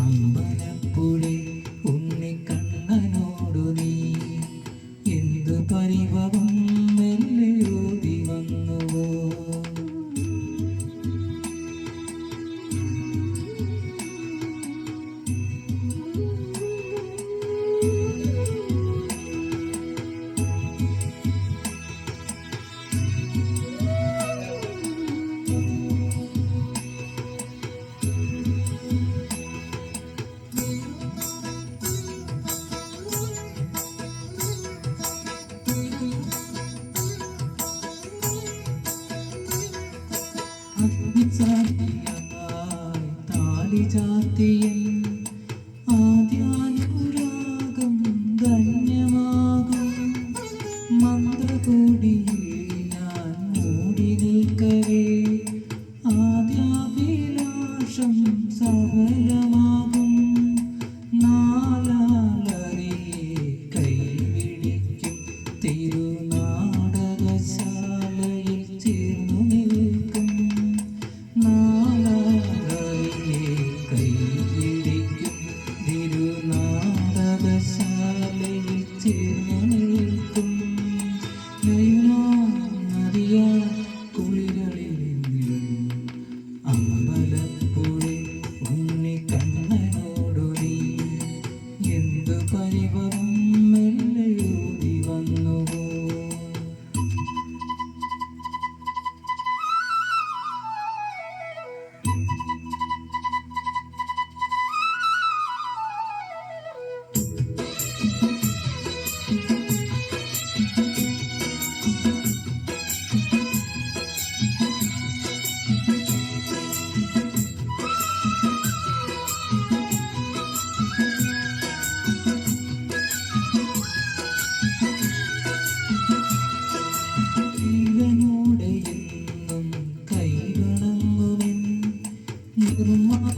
അമ്പലപ്പുഴി ഉണ്ണിക്കണ്ണനോടു നീ എന്തു പരിഭവം മെല്ലെ ഓടി വന്നുവോ. താലി ചാത്തിയൻ ആദ്യാനുരാഗം ധന്യമാകും മന്ത്രകൂടിയിൽ ഞാൻ മൂടി നിൽക്കവേ ആദ്യാഭിലാഷം സഫലമാകും. നാലാളറിയെ കൈപിടിക്കും തിരുനാടകശാലയിൽ ചേർന്നു നിൽക്കും. തിരുനാടകശാലയിൽ ചേർന്നു നിൽക്കും. നദിയ കുളിരളിൽ അമ്പലപ്പുഴി ഉണ്ണിക്കണ്ണനോടു നീ എന്തു പരിഭവം മെല്ലെ ഓടി വന്നുവോ.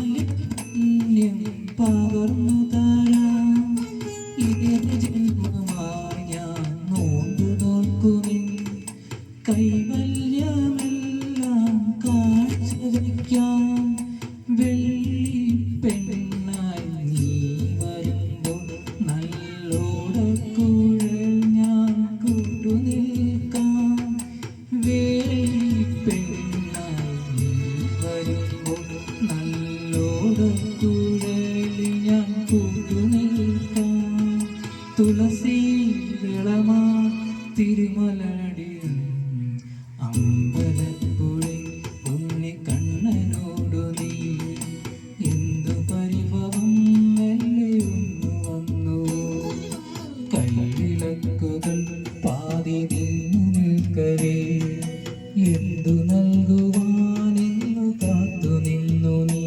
നിർമാല്യം പകർന്നു തരാം ജന്മമായി ഞാൻ നോമ്പു നോക്കുവിൻ. കൈവല്യമെല്ലാം കാഴ്ചവയ്ക്കാം. വെള്ളി പെണ്ണായി നീ വരുമ്പോൾ നല്ലോടക്കുഴൽ ഞാൻ കൂട്ടുനിൽക്കാം. വെള്ളി പെണ്ണായി നീ വരുമ്പോൾ നല്ലോടക്കുഴലിൽ ഞാൻ കൂട്ടുനിൽക്കാം. തുളസി വിളമാ തിരുമലടിയും അമ്പലപ്പുഴി ഉണ്ണിക്കണ്ണനോടു നീ എന്തു പരിഭവം മെല്ലെ ഒന്നു വന്നു. കൈവിളക്കുകൾ പാതി നിന്നു നിൽക്കവേ എന്തു നൽകുവാനെന്നു കാത്തു നിന്നു നീ.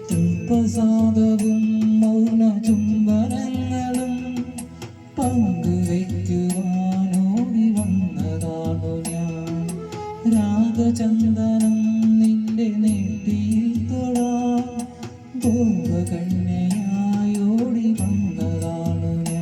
തൃപ്രസാദവും മൗന ചുംബനങ്ങളും പങ്കുവയ്ക്കുവാനോടി വന്നതാണു ഞാൻ. രാഗചന്ദനം നിന്റെ നെറ്റിയിൽ തൊടാൻ ഗോപകന്യയായി ഓടി വന്നതാണു ഞാൻ.